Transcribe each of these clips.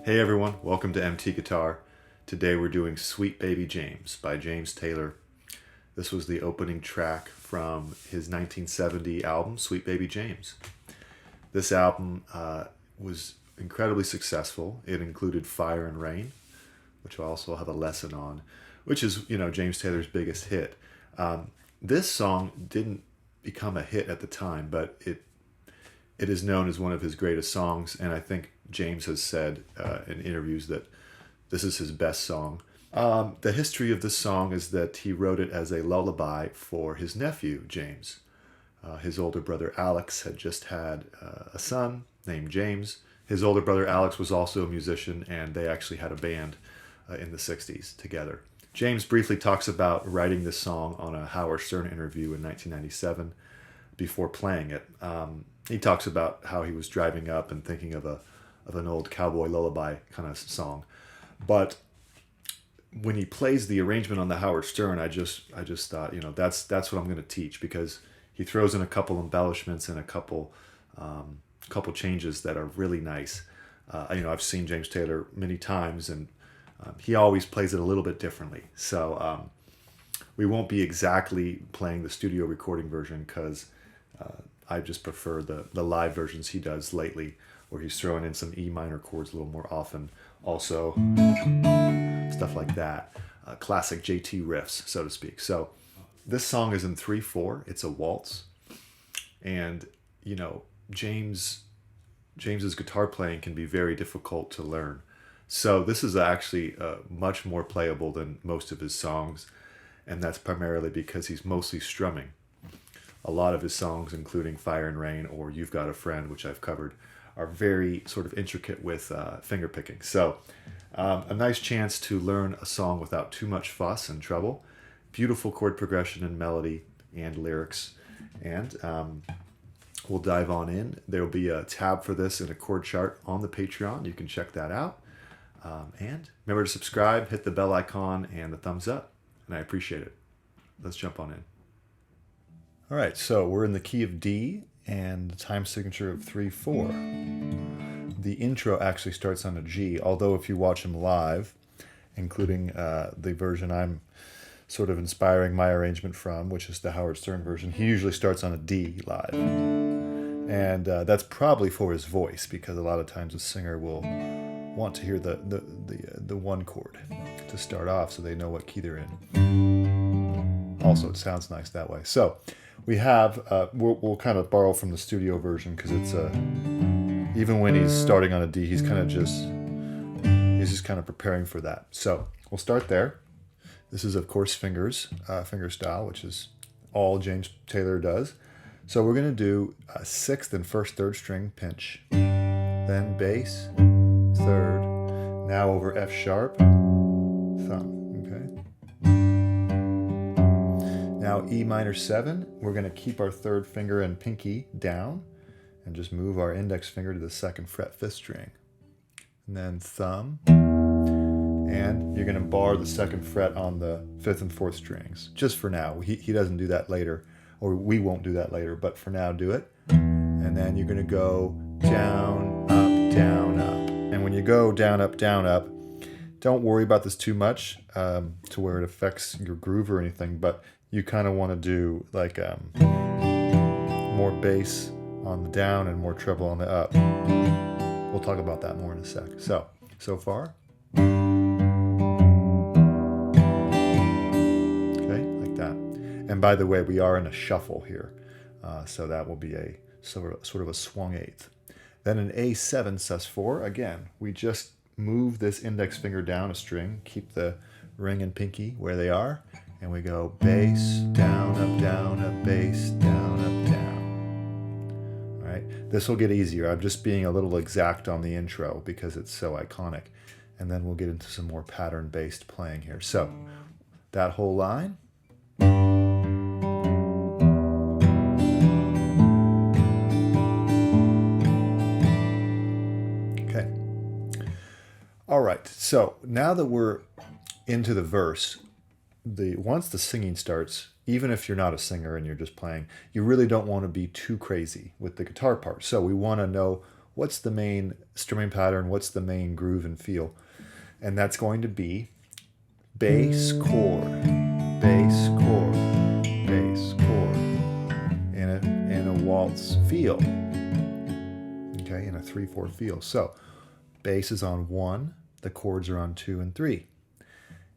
Hey everyone, welcome to MT Guitar. Today we're doing Sweet Baby James by James Taylor. This was the opening track from his 1970 album, Sweet Baby James. This album was incredibly successful. It included Fire and Rain, which I'll also have a lesson on, which is, James Taylor's biggest hit. This song didn't become a hit at the time, but it is known as one of his greatest songs, and I think James has said in interviews that this is his best song. The history of this song is that he wrote it as a lullaby for his nephew, James. His older brother Alex had just had a son named James. His older brother Alex was also a musician, and they actually had a band in the 60s together. James briefly talks about writing this song on a Howard Stern interview in 1997 before playing it. He talks about how he was driving up and thinking of an old cowboy lullaby kind of song. But when he plays the arrangement on the Howard Stern, I just thought, that's what I'm going to teach, because he throws in a couple embellishments and a couple changes that are really nice. I've seen James Taylor many times, and he always plays it a little bit differently. So we won't be exactly playing the studio recording version, because I just prefer the live versions he does lately, where he's throwing in some E minor chords a little more often. Also, stuff like that. Classic JT riffs, so to speak. So this song is in 3/4. It's a waltz. And, James's guitar playing can be very difficult to learn. So this is actually much more playable than most of his songs. And that's primarily because he's mostly strumming. A lot of his songs, including Fire and Rain or You've Got a Friend, which I've covered, are very sort of intricate with finger picking. So a nice chance to learn a song without too much fuss and trouble. Beautiful chord progression and melody and lyrics. And we'll dive on in. There will be a tab for this in a chord chart on the Patreon. You can check that out. And remember to subscribe, hit the bell icon, and the thumbs up. And I appreciate it. Let's jump on in. All right, so we're in the key of D and the time signature of 3/4. The intro actually starts on a G, although if you watch him live, including the version I'm sort of inspiring my arrangement from, which is the Howard Stern version, he usually starts on a D live. And that's probably for his voice, because a lot of times a singer will want to hear the one chord to start off so they know what key they're in. Also, it sounds nice that way. So we have, we'll kind of borrow from the studio version, because it's even when he's starting on a D, he's just kind of preparing for that. So we'll start there. This is, of course, finger style, which is all James Taylor does. So we're going to do a 6th and 1st, 3rd string pinch, then bass, 3rd, now over F sharp, thumb. Now E minor 7, we're going to keep our 3rd finger and pinky down and just move our index finger to the 2nd fret, 5th string. And then thumb, and you're going to bar the 2nd fret on the 5th and 4th strings, just for now. He doesn't do that later, or we won't do that later, but for now do it. And then you're going to go down, up, down, up. And when you go down, up, don't worry about this too much to where it affects your groove or anything, but you kind of want to do like more bass on the down and more treble on the up. We'll talk about that more in a sec. So far. Okay, like that. And by the way, we are in a shuffle here. So that will be a sort of a swung 8th. Then an A7 sus4. Again, we just move this index finger down a string, keep the ring and pinky where they are, and we go bass, down, up, bass, down, up, down. All right, this will get easier. I'm just being a little exact on the intro because it's so iconic. And then we'll get into some more pattern-based playing here. So that whole line. Okay. All right, so now that we're into the verse, once the singing starts, even if you're not a singer and you're just playing, you really don't want to be too crazy with the guitar part. So we want to know what's the main strumming pattern, what's the main groove and feel? And that's going to be bass chord, bass chord, bass chord, in a waltz feel, okay, in a 3/4 feel. So bass is on 1, the chords are on 2 and 3.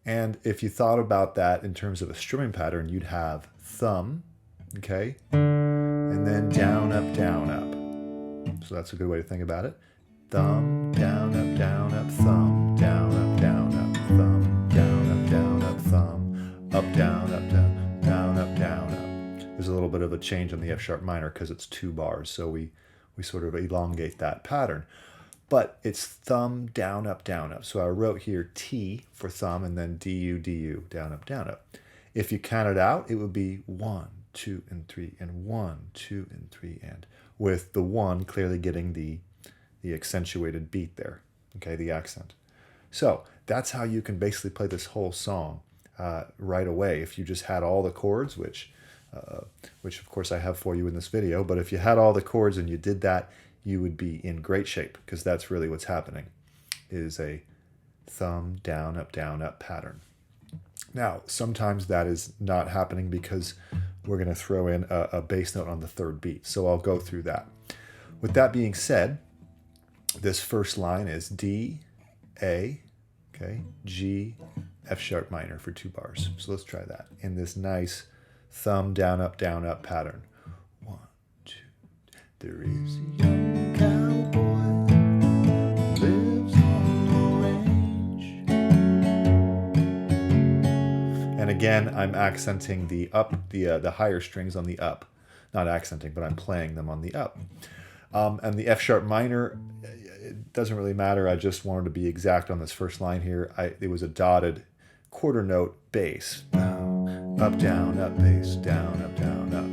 And if you thought about that in terms of a strumming pattern, you'd have thumb, okay, and then down, up, down, up. So that's a good way to think about it. Thumb, down, up, thumb, down, up, thumb, down, up, thumb, up, down, down, up, down, up. There's a little bit of a change on the F sharp minor because it's 2 bars, so we sort of elongate that pattern. But it's thumb, down, up, down, up. So I wrote here T for thumb and then D-U, D-U, down, up, down, up. If you count it out, it would be 1, 2, and 3, and 1, 2, and 3, and with the 1 clearly getting the accentuated beat there, okay, the accent. So that's how you can basically play this whole song right away. If you just had all the chords, which of course I have for you in this video, but if you had all the chords and you did that, you would be in great shape, because that's really what's happening, is a thumb, down, up pattern. Now, sometimes that is not happening because we're going to throw in a bass note on the 3rd beat. So I'll go through that. With that being said, this first line is D, A, okay, G, F sharp minor for 2 bars. So let's try that in this nice thumb, down, up pattern. 1, 2. There is a young cowboy lives on the range. And again, I'm accenting the up, the higher strings on the up. Not accenting, but I'm playing them on the up. And the F sharp minor, it doesn't really matter. I just wanted to be exact on this first line here. It was a dotted quarter note bass. Up, down, up, bass, down, up, down, up.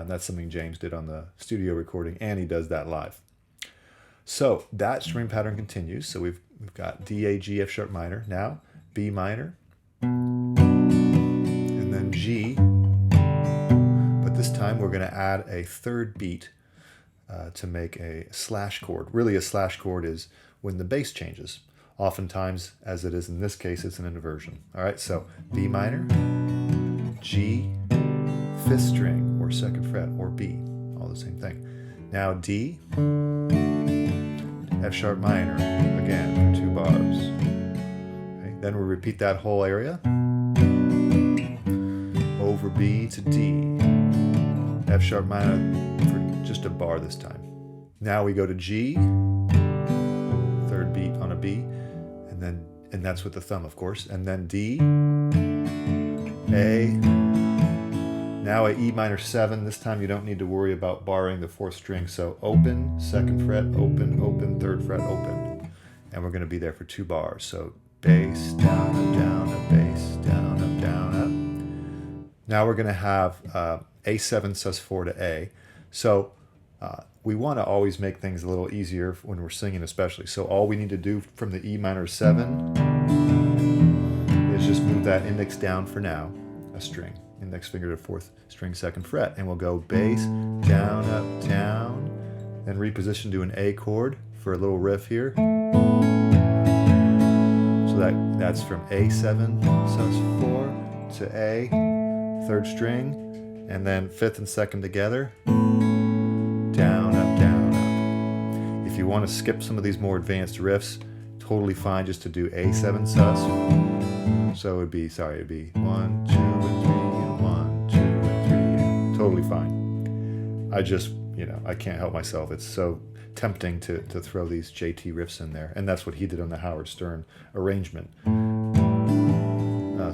That's something James did on the studio recording, and he does that live. So that string pattern continues. So we've got D, A, G, F sharp minor. Now B minor, and then G. But this time we're going to add a 3rd beat to make a slash chord. Really, a slash chord is when the bass changes. Oftentimes, as it is in this case, it's an inversion. All right, so B minor, G, 5th string, or 2nd fret, or B, all the same thing. Now D, F sharp minor, again, for 2 bars. Okay, then we repeat that whole area. Over B to D, F sharp minor for just a bar this time. Now we go to G, 3rd beat on a B, and that's with the thumb, of course, and then D, A, now a E minor 7. This time you don't need to worry about barring the 4th string, so open, 2nd fret, open, open, 3rd fret, open, and we're going to be there for 2 bars. So bass, down, up, bass, down, up. Now we're going to have A7 sus4 to A. So we want to always make things a little easier when we're singing, especially. So all we need to do from the E minor 7 is just move that index down for now, a string, index finger to 4th string, 2nd fret, and we'll go bass, down, up, down, then reposition to an A chord for a little riff here. So that's from A7 sus4 to A, 3rd string, and then 5th and 2nd together. Down, up, down, up. If you want to skip some of these more advanced riffs, totally fine just to do A7 sus. So it'd be 1, 2, and 3, and 1, 2, and 3. Totally fine. I just, I can't help myself. It's so tempting to throw these JT riffs in there. And that's what he did on the Howard Stern arrangement.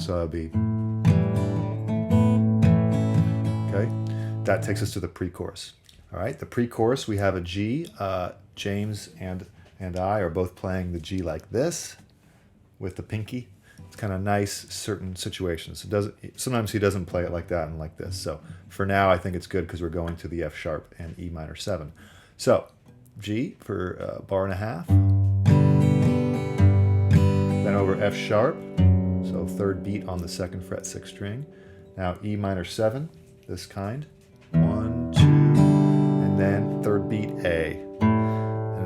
So that'll be... Okay, that takes us to the pre-chorus. All right, the pre-chorus, we have a G. James and I are both playing the G like this with the pinky. It's kind of nice certain situations. Sometimes he doesn't play it like that and like this. So for now, I think it's good because we're going to the F sharp and E minor 7. So G for a bar and a half. Then over F sharp, so 3rd beat on the 2nd fret, 6th string. Now E minor 7, this kind. 1, 2, and then 3rd beat A.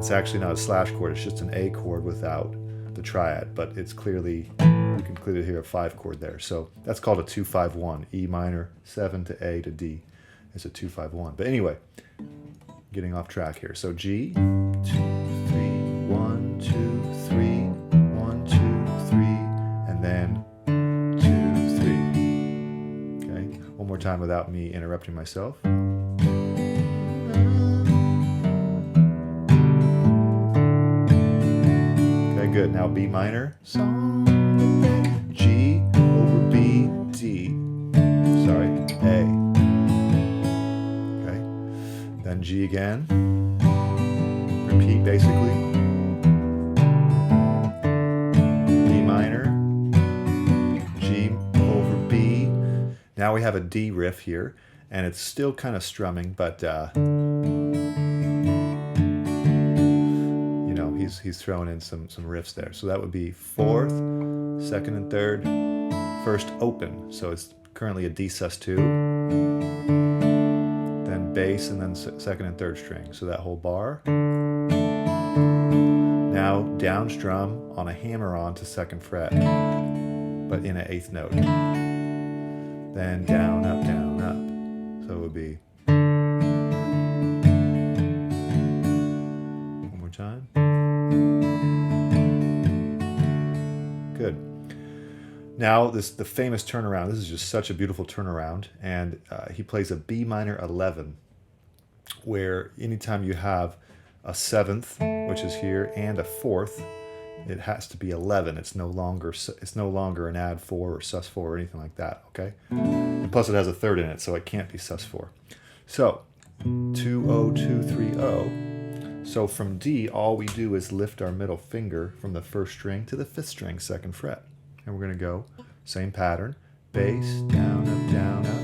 it's actually not a slash chord, it's just an A chord without the triad, but it's clearly, you can clearly hear a 5 chord there. So that's called a 2-5-1. E minor, 7 to A to D is a 2-5-1. But anyway, getting off track here. So G, 2, 3, 1, 2, 3, 1, 2, 3, and then 2, 3. Okay, one more time without me interrupting myself. Okay, good. Now B minor, G over B, D. Sorry, A. Okay, then G again. Repeat basically. B minor, G over B. Now we have a D riff here, and it's still kind of strumming, but you know, he's throwing in some riffs there. So that would be 4th, 2nd and 3rd, 1st open. So it's currently a D sus2, then bass, and then 2nd and 3rd string. So that whole bar. Now down strum on a hammer-on to 2nd fret, but in an 8th note. Then down, up, down, up. So it would be, one more time. Good. Now the famous turnaround. This is just such a beautiful turnaround, and he plays a B minor 11, where anytime you have a 7th, which is here, and a 4th, it has to be 11. It's no longer an add 4 or sus4 or anything like that. Okay, and plus it has a 3rd in it, so it can't be sus4. So 2-0-2-3-0. So from D, all we do is lift our middle finger from the 1st string to the 5th string, 2nd fret, and we're going to go same pattern: bass, down, up, down, up.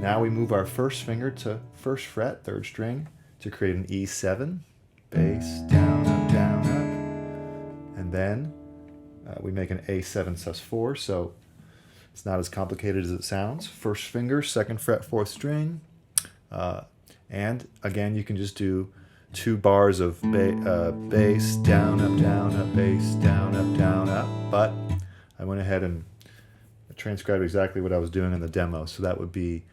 Now we move our 1st finger to 1st fret, 3rd string, to create an E7. Bass, down, up, down, up. And then we make an A7 sus4, so it's not as complicated as it sounds. 1st finger, 2nd fret, 4th string. And again, you can just do 2 bars of bass, down, up, bass, down, up. But I went ahead and transcribed exactly what I was doing in the demo, so that would be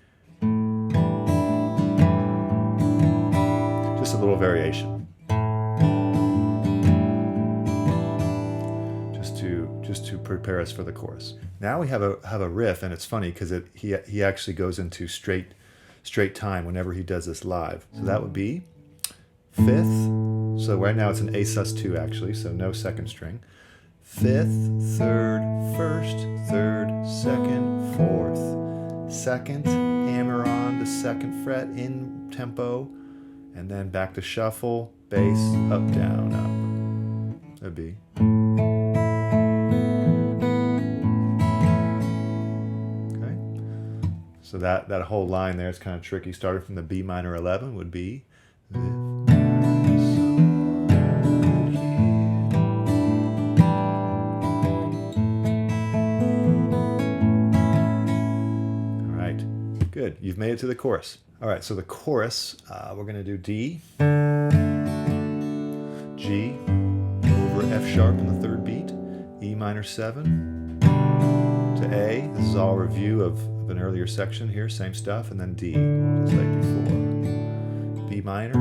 just a little variation. Just to prepare us for the chorus. Now we have a riff, and it's funny because he actually goes into straight time whenever he does this live. So that would be 5th. So right now it's an A sus2 actually, so no 2nd string. 5th, 3rd, 1st, 3rd, 2nd, 4th. 2nd, hammer on the 2nd fret in tempo, and then back to shuffle, bass, up, down, up. That'd be. So that whole line there is kind of tricky. Starting from the B minor 11 would be this. All right, good. You've made it to the chorus. All right, so the chorus, we're going to do D, G over F sharp on the 3rd beat, E minor 7 to A. This is all a review of an earlier section here, same stuff, and then D, just like before. B minor,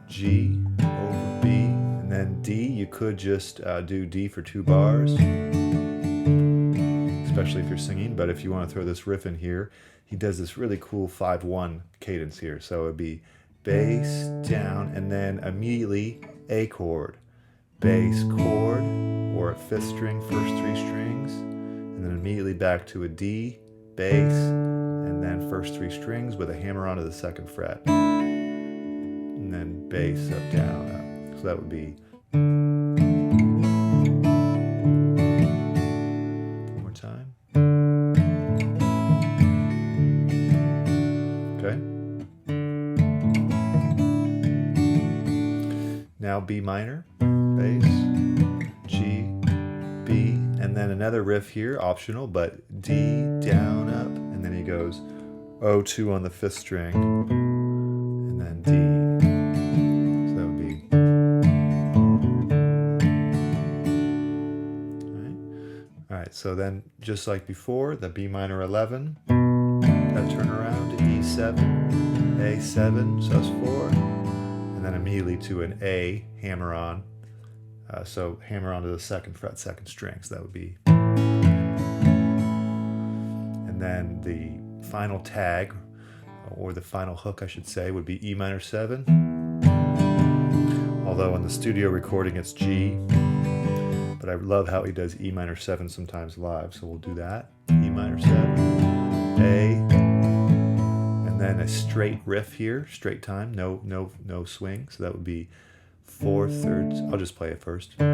G over B, and then D. You could just do D for 2 bars, especially if you're singing, but if you want to throw this riff in here, he does this really cool 5-1 cadence here. So it'd be bass, down, and then immediately A chord, bass chord, or a 5th string, first 3 strings, and then immediately back to a D, bass, and then first 3 strings with a hammer onto the 2nd fret, and then bass, up, down, up. So that would be. One more time. Okay. Now B minor, bass, G, B, and then another riff here, optional, but D, down, up, and then he goes 0-2 on the 5th string, and then D. So So then, just like before, the B minor 11, that turn around to E7, A7, sus4, and then immediately to an A, hammer on. So hammer onto the 2nd fret, 2nd string. So that would be. And then the final tag, or the final hook, I should say, would be E minor 7. Although in the studio recording it's G. But I love how he does E minor 7 sometimes live, so we'll do that. E minor 7, A, and then a straight riff here, straight time, no swing. So that would be 4 thirds. I'll just play it first. Okay.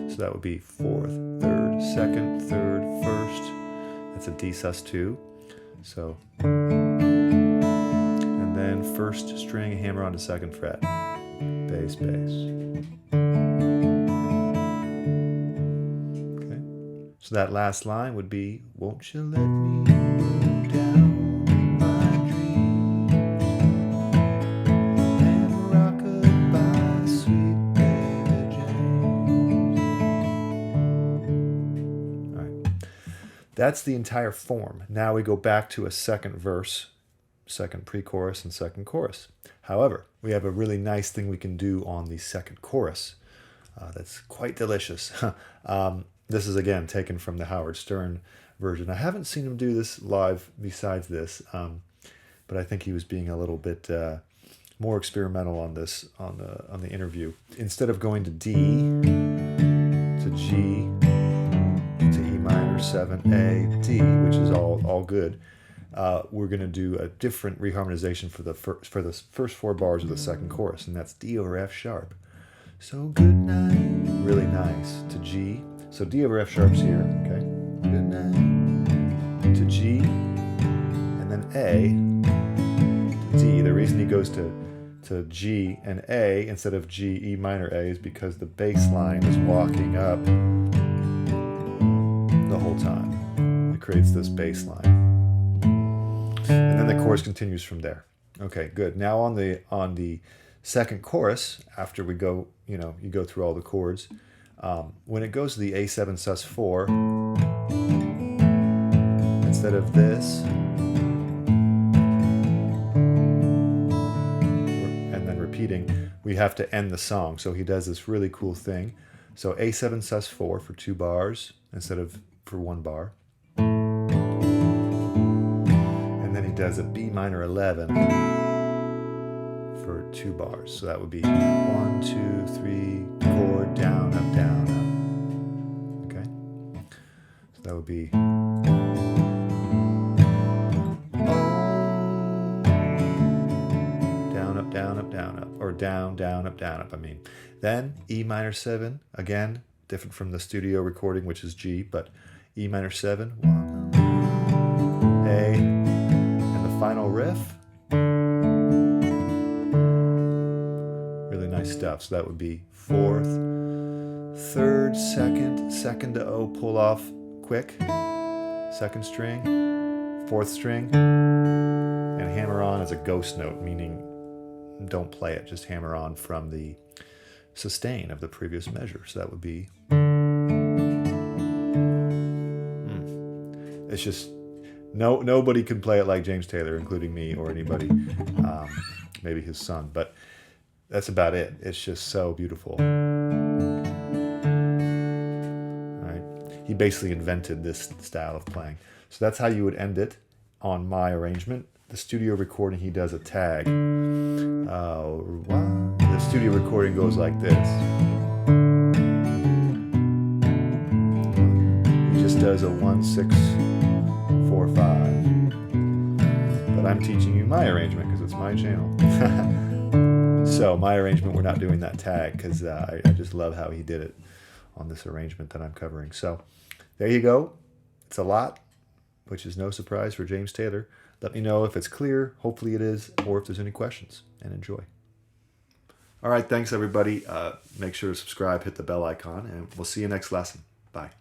So that would be 4th, 3rd, 2nd, 3rd, 1st. That's a D sus2. So. And 1st string, hammer onto 2nd fret, bass, bass. Okay. So that last line would be, won't you let me down my dreams and rock-a-bye, sweet baby James. All right. That's the entire form. Now we go back to a 2nd verse, 2nd pre-chorus and 2nd chorus. However, we have a really nice thing we can do on the 2nd chorus that's quite delicious. This is again taken from the Howard Stern version. I haven't seen him do this live besides this, but I think he was being a little bit more experimental on this on the interview. Instead of going to D to G to E minor 7 A D, which is all good. We're going to do a different reharmonization for the first 4 bars of the 2nd chorus, and that's D over F sharp. So good night, really nice, to G. So D over F sharp's here, okay? Good night, to G, and then A, to D. The reason he goes to G and A instead of G, E minor A is because the bass line is walking up the whole time. It creates this bass line. And then the chorus continues from there. Okay, good. Now on the 2nd chorus, after we go, you go through all the chords, when it goes to the A7 sus4, instead of this, and then repeating, we have to end the song. So he does this really cool thing. So A7 sus4 for 2 bars instead of for 1 bar. Does a B minor 11 for 2 bars. So that would be 1, 2, 3, chord, down, up, down, up. Okay? So that would be down, up, down, up, down, up. Or down, down, up, down, up, I mean. Then E minor 7, again, different from the studio recording, which is G, but E minor 7, 1, A, final riff. Really nice stuff. So that would be 4th, 3rd, 2nd to O, pull off quick, 2nd string, 4th string, and hammer on as a ghost note, meaning don't play it, just hammer on from the sustain of the previous measure. So that would be, it's just, nobody can play it like James Taylor, including me or anybody, maybe his son, but that's about it. It's just so beautiful. All right. He basically invented this style of playing. So that's how you would end it on my arrangement. The studio recording, he does a tag. The studio recording goes like this. He just does a 1, 6, 4, 5. But I'm teaching you my arrangement because it's my channel. So my arrangement, we're not doing that tag because I just love how he did it on this arrangement that I'm covering. So there you go. It's a lot, which is no surprise for James Taylor. Let me know if it's clear. Hopefully it is, or if there's any questions, and enjoy. All right, thanks everybody. Make sure to subscribe, hit the bell icon, and we'll see you next lesson. Bye.